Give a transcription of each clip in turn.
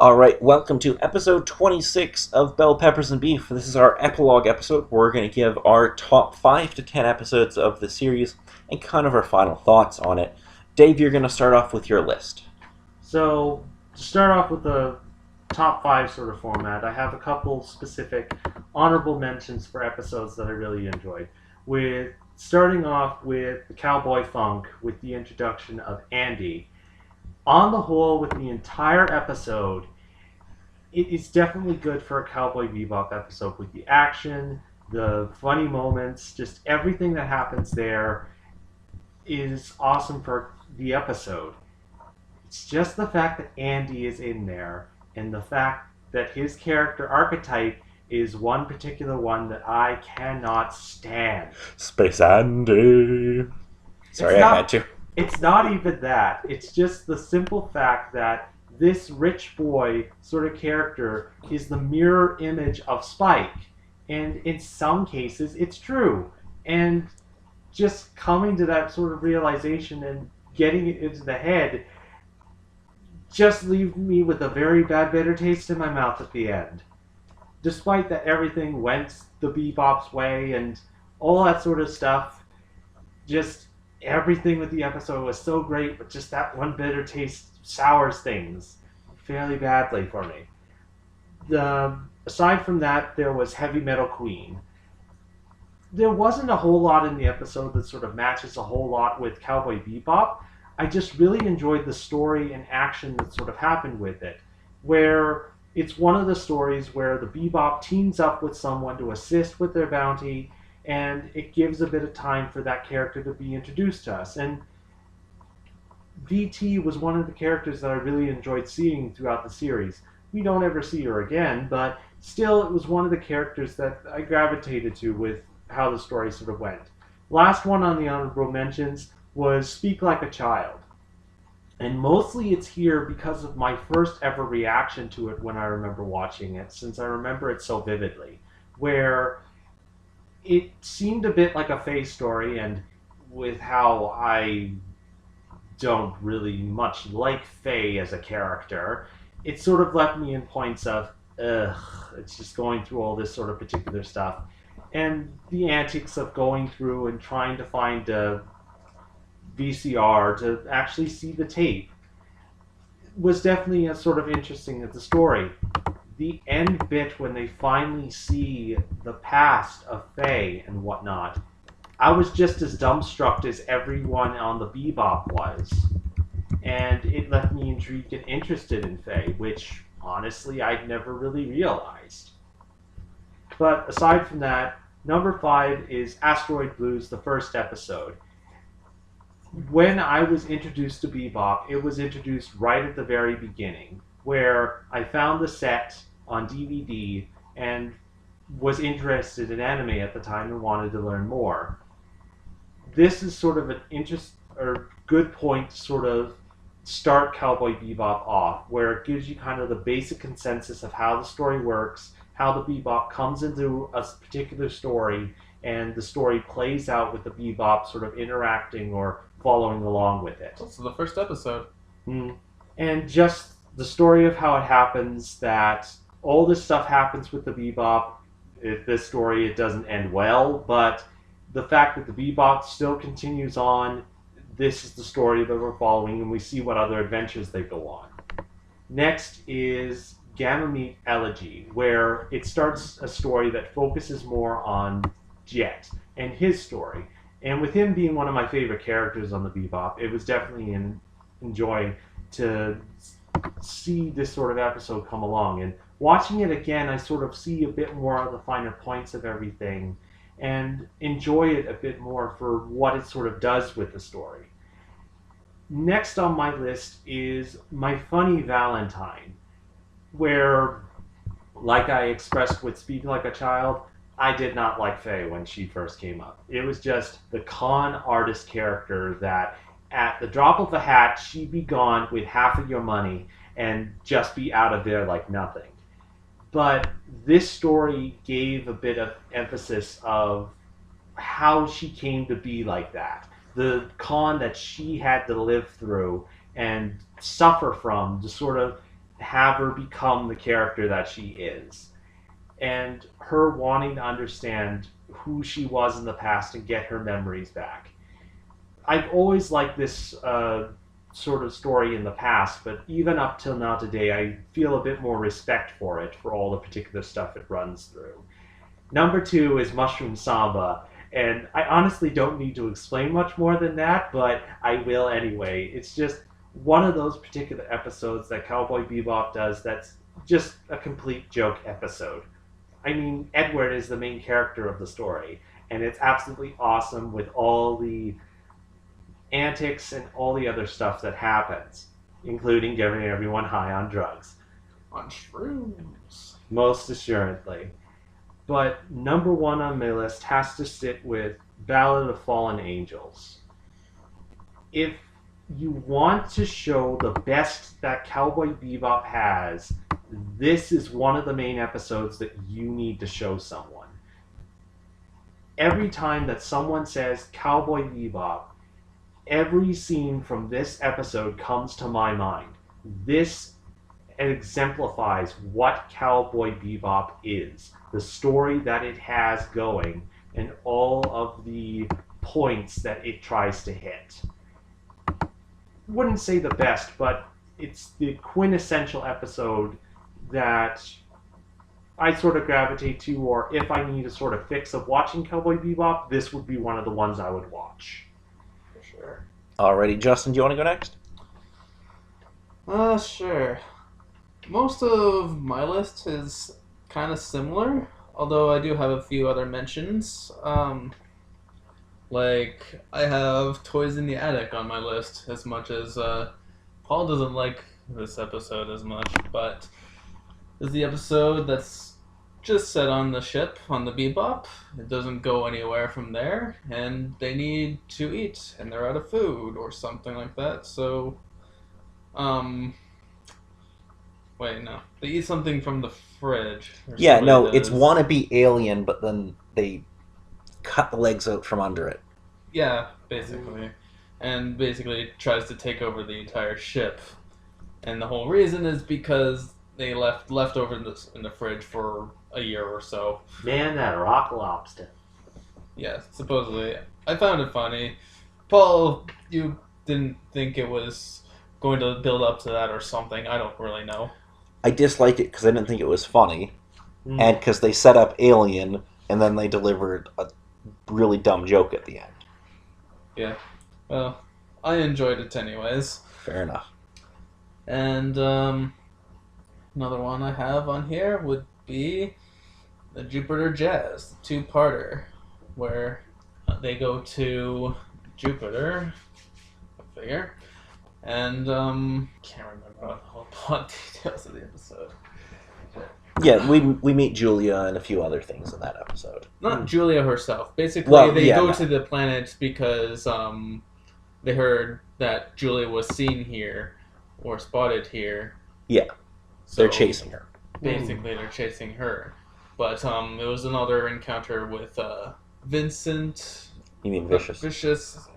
Alright, welcome to episode 26 of Bell Peppers and Beef. This is our epilogue episode where we're going to give our top 5 to 10 episodes of the series and kind of our final thoughts on it. Dave, you're going to start off with your list. So, to start off with the top 5 sort of format, I have a couple specific honorable mentions for episodes that I really enjoyed. Starting off with the Cowboy Funk with the introduction of Andy. On the whole, with the entire episode, it is definitely good for a Cowboy Bebop episode with the action, the funny moments, just everything that happens there is awesome for the episode. It's just the fact that Andy is in there and the fact that his character archetype is one particular one that I cannot stand. Space Andy. Sorry, I had to. It's not even that. It's just the simple fact that this rich boy sort of character is the mirror image of Spike. And in some cases, it's true. And just coming to that sort of realization and getting it into the head just leaves me with a very bad, bitter taste in my mouth at the end. Despite that everything went the Bebop's way and all that sort of stuff, just everything with the episode was so great, but just that one bitter taste sours things fairly badly for me. Aside from that, there was Heavy Metal Queen. There wasn't a whole lot in the episode that sort of matches a whole lot with Cowboy Bebop. I just really enjoyed the story and action that sort of happened with it, where it's one of the stories where the Bebop teams up with someone to assist with their bounty, and it gives a bit of time for that character to be introduced to us. And VT was one of the characters that I really enjoyed seeing throughout the series. We don't ever see her again, but still it was one of the characters that I gravitated to with how the story sort of went. Last one on the honorable mentions was Speak Like a Child. And mostly it's here because of my first ever reaction to it when I remember watching it, since I remember it so vividly, where it seemed a bit like a Faye story, and with how I don't really much like Faye as a character, it sort of left me in points of, it's just going through all this sort of particular stuff. And the antics of going through and trying to find a VCR to actually see the tape was definitely a sort of interesting as a story. The end bit when they finally see the past of Faye and whatnot, I was just as dumbstruck as everyone on the Bebop was. And it left me intrigued and interested in Faye, which honestly I'd never really realized. But aside from that, number 5 is Asteroid Blues, the first episode. When I was introduced to Bebop, it was introduced right at the very beginning, where I found the set on DVD and was interested in anime at the time and wanted to learn more. This is sort of an good point to sort of start Cowboy Bebop off, where it gives you kind of the basic consensus of how the story works, how the Bebop comes into a particular story, and the story plays out with the Bebop sort of interacting or following along with it. So the first episode. And just the story of how it happens, that all this stuff happens with the Bebop. If this story, it doesn't end well, but the fact that the Bebop still continues on, this is the story that we're following, and we see what other adventures they go on. Next is Gamma Meat Elegy, where it starts a story that focuses more on Jet and his story. And with him being one of my favorite characters on the Bebop, it was definitely enjoying to see this sort of episode come along. And watching it again, I sort of see a bit more of the finer points of everything and enjoy it a bit more for what it sort of does with the story. Next on my list is My Funny Valentine, where, like I expressed with Speak Like a Child, I did not like Faye when she first came up. It was just the con artist character that at the drop of a hat, she'd be gone with half of your money and just be out of there like nothing. But this story gave a bit of emphasis of how she came to be like that. The con that she had to live through and suffer from to sort of have her become the character that she is. And her wanting to understand who she was in the past and get her memories back. I've always liked this sort of story in the past, but even up till now today, I feel a bit more respect for it, for all the particular stuff it runs through. Number 2 is Mushroom Samba, and I honestly don't need to explain much more than that, but I will anyway. It's just one of those particular episodes that Cowboy Bebop does that's just a complete joke episode. I mean, Edward is the main character of the story, and it's absolutely awesome with all the antics and all the other stuff that happens, including getting everyone high on drugs. On shrooms. Most assuredly. But number 1 on my list has to sit with Ballad of Fallen Angels. If you want to show the best that Cowboy Bebop has, this is one of the main episodes that you need to show someone. Every time that someone says Cowboy Bebop, every scene from this episode comes to my mind. This exemplifies what Cowboy Bebop is, the story that it has going, and all of the points that it tries to hit. Wouldn't say the best, but it's the quintessential episode that I sort of gravitate to, or if I need a sort of fix of watching Cowboy Bebop, this would be one of the ones I would watch. For sure. Alrighty, Justin, do you want to go next? Sure. Most of my list is kind of similar, although I do have a few other mentions. Like, I have Toys in the Attic on my list, as much as Paul doesn't like this episode as much, but it's the episode that's just set on the ship, on the Bebop. It doesn't go anywhere from there, and they need to eat, and they're out of food, or something like that, so, wait, no. They eat something from the fridge. Yeah, no, it's wannabe alien, but then they cut the legs out from under it. Yeah, basically. And basically it tries to take over the entire ship. And the whole reason is because they left over in the fridge for a year or so. Man, that rock lobster. Yeah, supposedly. I found it funny. Paul, you didn't think it was going to build up to that or something. I don't really know. I disliked it because I didn't think it was funny, and because they set up Alien, and then they delivered a really dumb joke at the end. Yeah. Well, I enjoyed it anyways. Fair enough. And another one I have on here would be the Jupiter Jazz, the two-parter, where they go to Jupiter, I figure, and can't remember the whole plot details of the episode. Yeah, we meet Julia and a few other things in that episode. Not Julia herself. Basically, they go no. to the planet because they heard that Julia was seen here or spotted here. Yeah, So they're chasing her. Basically, they're chasing her. But it was another encounter with Vincent. You mean Vicious? Vicious.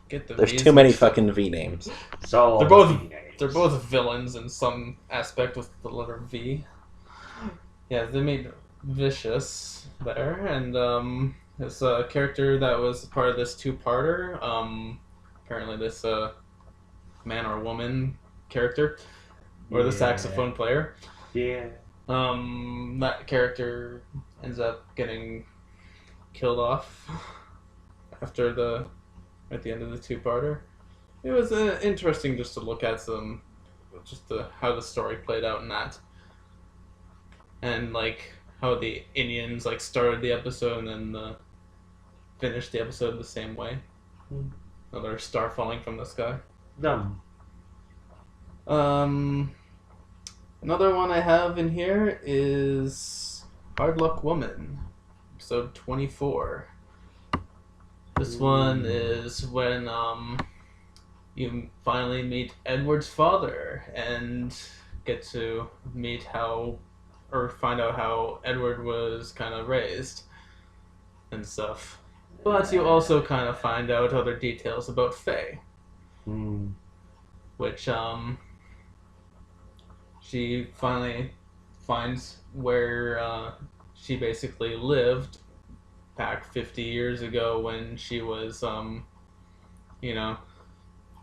Get the There's V's too many mixed up. fucking V names. So They're both villains in some aspect with the letter V. Yeah, they made Vicious there, and this character that was part of this two-parter. Apparently, this man or woman character, or the saxophone player. Yeah. That character ends up getting killed off at the end of the two-parter. It was interesting just to look at how the story played out in that, and like how the Indians like started the episode and then finished the episode the same way. Another star falling from the sky. Dumb. Another one I have in here is Hard Luck Woman, episode 24. This one is when you finally meet Edward's father and get to find out how Edward was kind of raised and stuff. But you also kind of find out other details about Faye, which she finally finds where she basically lived back 50 years ago when she was,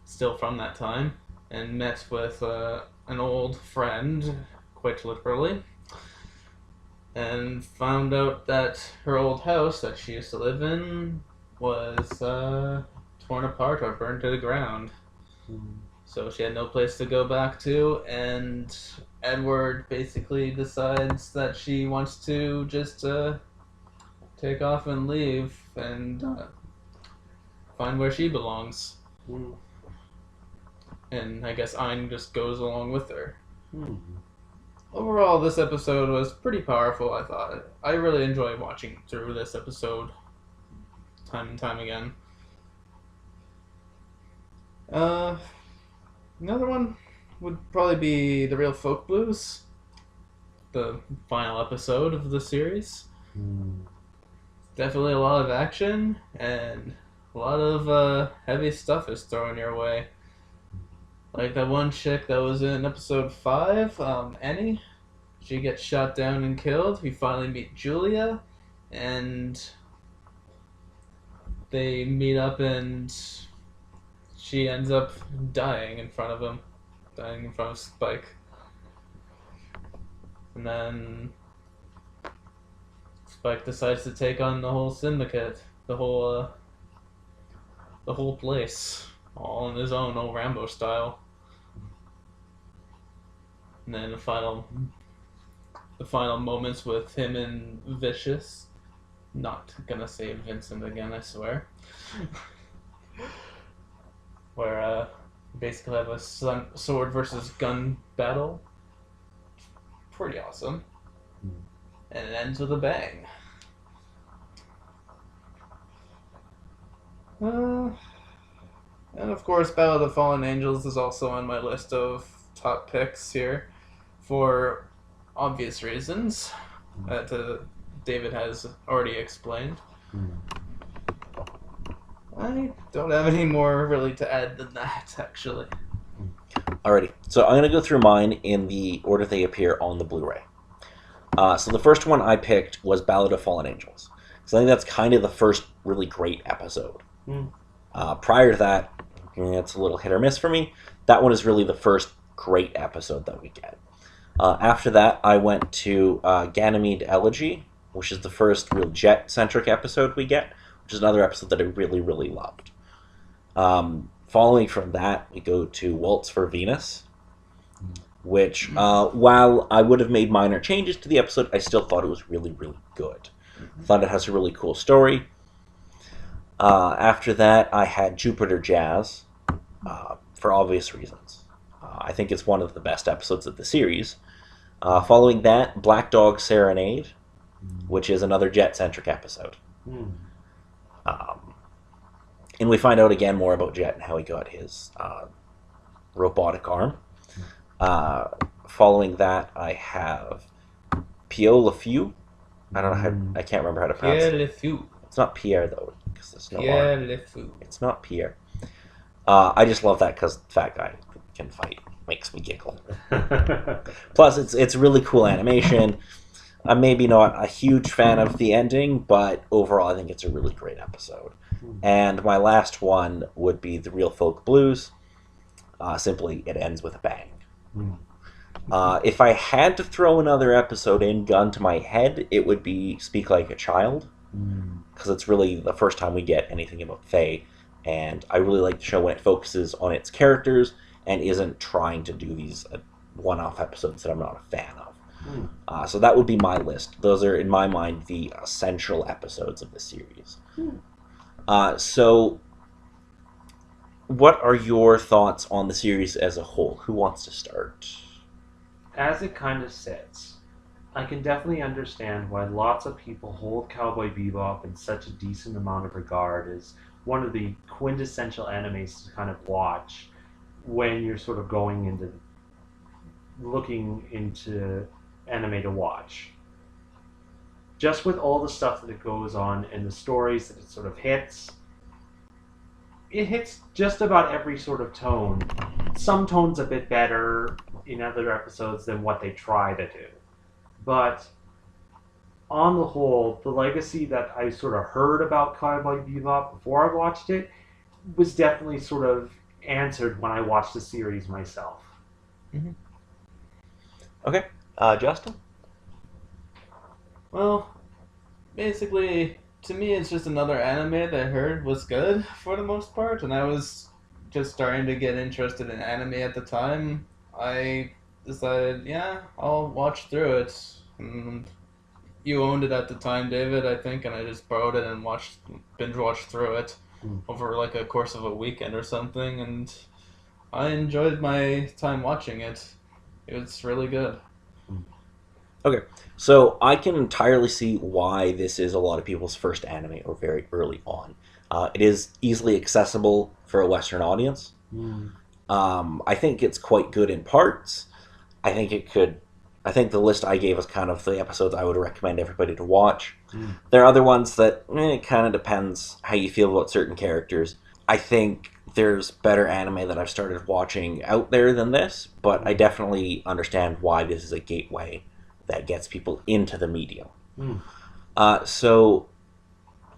still from that time, and met with an old friend, quite literally, and found out that her old house that she used to live in was torn apart or burned to the ground. So she had no place to go back to, and Edward basically decides that she wants to just take off and leave and find where she belongs. And I guess Ein just goes along with her. Overall, this episode was pretty powerful, I thought. I really enjoyed watching through this episode time and time again. Another one would probably be The Real Folk Blues, the final episode of the series. Definitely a lot of action, and a lot of heavy stuff is thrown your way. Like that one chick that was in episode 5, Annie. She gets shot down and killed. We finally meet Julia, and they meet up, and she ends up dying in front of him. Dying in front of Spike. And then Spike decides to take on the whole syndicate. The whole place. All in his own old Rambo style. And then the final moments with him and Vicious. Not gonna say Vincent again, I swear. Where basically have a sword versus gun battle. Pretty awesome. And it ends with a bang. And of course, Battle of the Fallen Angels is also on my list of top picks here, for obvious reasons that David has already explained. I don't have any more really to add than that, actually. Alrighty, so I'm going to go through mine in the order they appear on the Blu-ray. So the first one I picked was Ballad of Fallen Angels. So I think that's kind of the first really great episode. Prior to that, it's a little hit or miss for me. That one is really the first great episode that we get. After that, I went to Ganymede Elegy, which is the first real jet-centric episode we get, which is another episode that I really, really loved. Following from that, we go to Waltz for Venus, which, while I would have made minor changes to the episode, I still thought it was really, really good. I thought it has a really cool story. After that, I had Jupiter Jazz, for obvious reasons. I think it's one of the best episodes of the series. Following that, Black Dog Serenade, which is another jet-centric episode. And we find out again more about Jet and how he got his robotic arm. Following that, I have Pierre Le Fou. I don't know how. I can't remember how to pronounce it. Pierre Le Fou. It's not Pierre though, because there's no Pierre R. Le Fou. It's not Pierre. I just love that because fat guy can fight. Makes me giggle. Plus, it's really cool animation. I'm maybe not a huge fan of the ending, but overall, I think it's a really great episode. And my last one would be The Real Folk Blues. Simply, it ends with a bang. If I had to throw another episode in, gun to my head, it would be Speak Like a Child. Because it's really the first time we get anything about Faye. And I really like the show when it focuses on its characters and isn't trying to do these one-off episodes that I'm not a fan of. So that would be my list. Those are, in my mind, the essential episodes of the series. So, what are your thoughts on the series as a whole? Who wants to start? As it kind of sits, I can definitely understand why lots of people hold Cowboy Bebop in such a decent amount of regard as one of the quintessential animes to kind of watch when you're sort of going into looking into anime to watch. Just with all the stuff that it goes on and the stories that it sort of hits, it hits just about every sort of tone. Some tones a bit better. in other episodes than what they try to do. But on the whole, the legacy that I sort of heard about Cowboy Bebop before I watched it was definitely sort of answered when I watched the series myself. Mm-hmm. Okay. Justin? Well, basically, to me, it's just another anime that I heard was good for the most part, and I was just starting to get interested in anime at the time. I decided, yeah, I'll watch through it. And you owned it at the time, David, I think, and I just borrowed it and binge watched through it over like a course of a weekend or something, and I enjoyed my time watching it. It's really good. Okay, so I can entirely see why this is a lot of people's first anime or very early on. It is easily accessible for a Western audience. I think it's quite good in parts. I think the list I gave is kind of the episodes I would recommend everybody to watch. There are other ones that it kind of depends how you feel about certain characters. I think there's better anime that I've started watching out there than this, but I definitely understand why this is a gateway that gets people into the medium. So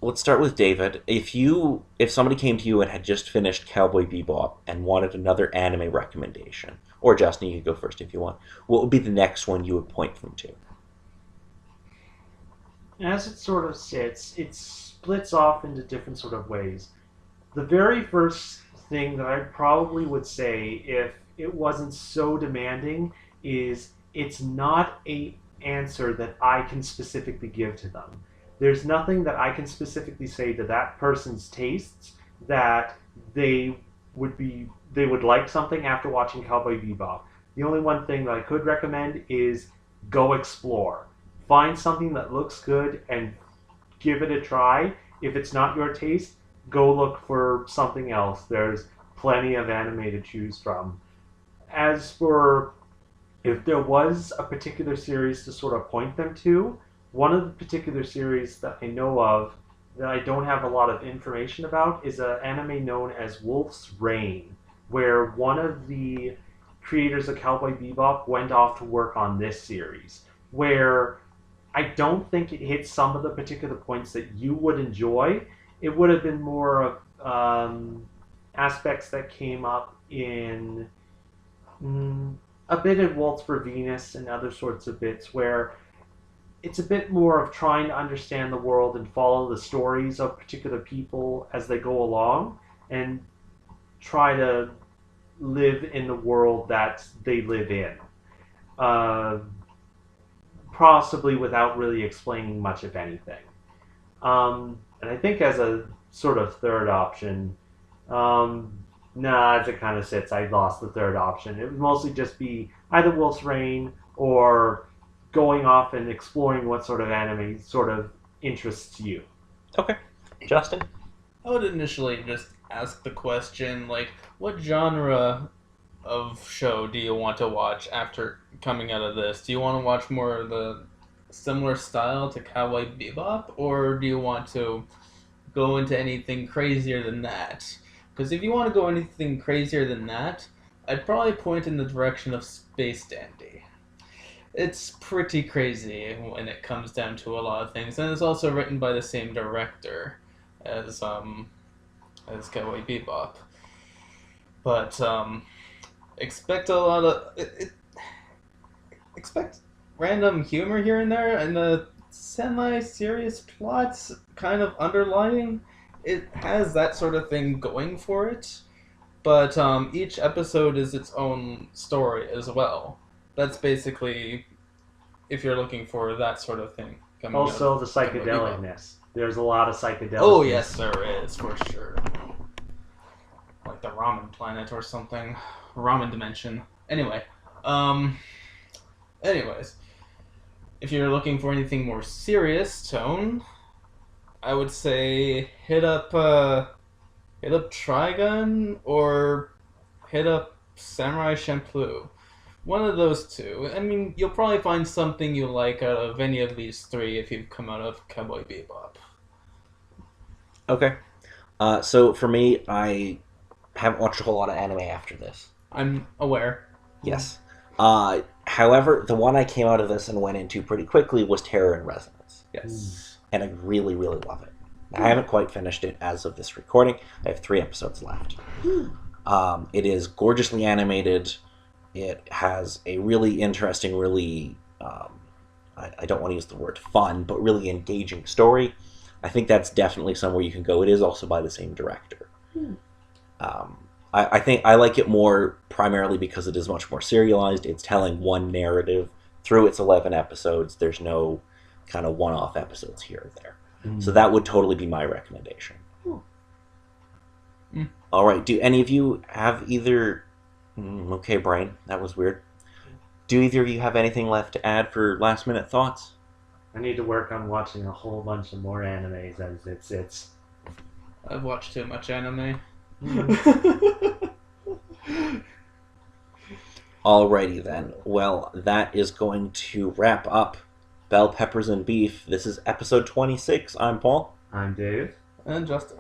let's start with David. If somebody came to you and had just finished Cowboy Bebop and wanted another anime recommendation, or Justin, you could go first if you want, what would be the next one you would point them to? As it sort of sits, it splits off into different sort of ways. The very first thing that I probably would say, if it wasn't so demanding, is it's not a answer that I can specifically give to them. There's nothing that I can specifically say to that person's tastes that they would like something after watching Cowboy Bebop. The only one thing that I could recommend is go explore. Find something that looks good and give it a try. If it's not your taste, go look for something else. There's plenty of anime to choose from. As for if there was a particular series to sort of point them to, one of the particular series that I know of that I don't have a lot of information about is an anime known as Wolf's Rain, where one of the creators of Cowboy Bebop went off to work on this series, where I don't think it hits some of the particular points that you would enjoy. It would have been more of aspects that came up in a bit of Waltz for Venus and other sorts of bits where it's a bit more of trying to understand the world and follow the stories of particular people as they go along and try to live in the world that they live in. Possibly without really explaining much of anything. And I think as a sort of third option, as it kind of sits, I lost the third option. It would mostly just be either Wolf's Rain or going off and exploring what sort of anime sort of interests you. Okay. Justin? I would initially just ask the question, like, what genre of show do you want to watch after coming out of this? Do you want to watch more of the similar style to Cowboy Bebop, or do you want to go into anything crazier than that? Because if you want to go anything crazier than that, I'd probably point in the direction of Space Dandy. It's pretty crazy when it comes down to a lot of things, and it's also written by the same director as Cowboy Bebop. But expect a lot of expect random humor here and there, and the semi-serious plots kind of underlying. It has that sort of thing going for it, but each episode is its own story as well. That's basically, if you're looking for that sort of thing. Also, the psychedelicness. There's a lot of psychedelicness. Oh, yes, there is, for sure. Like the Ramen Planet or something. Ramen Dimension. Anyway. Anyways. If you're looking for anything more serious tone, I would say hit up Trigun or hit up Samurai Champloo. One of those two. I mean, you'll probably find something you like out of any of these three if you've come out of Cowboy Bebop. Okay. So for me, I haven't watched a whole lot of anime after this. I'm aware. Yes. However, the one I came out of this and went into pretty quickly was Terror in Resonance. Yes. And I really, really love it. I haven't quite finished it as of this recording. I have 3 episodes left. It is gorgeously animated. It has a really interesting, really, I don't want to use the word fun, but really engaging story. I think that's definitely somewhere you can go. It is also by the same director. I think I like it more primarily because it is much more serialized. It's telling one narrative through its 11 episodes. There's no kind of one-off episodes here or there. So that would totally be my recommendation. All right. Do any of you have either... okay, Brian, that was weird. Do either of you have anything left to add for last-minute thoughts? I need to work on watching a whole bunch of more animes as it's... I've watched too much anime. Alrighty then. Well, that is going to wrap up Bell Peppers and Beef. This is episode 26. I'm Paul. I'm Dave. And Justin.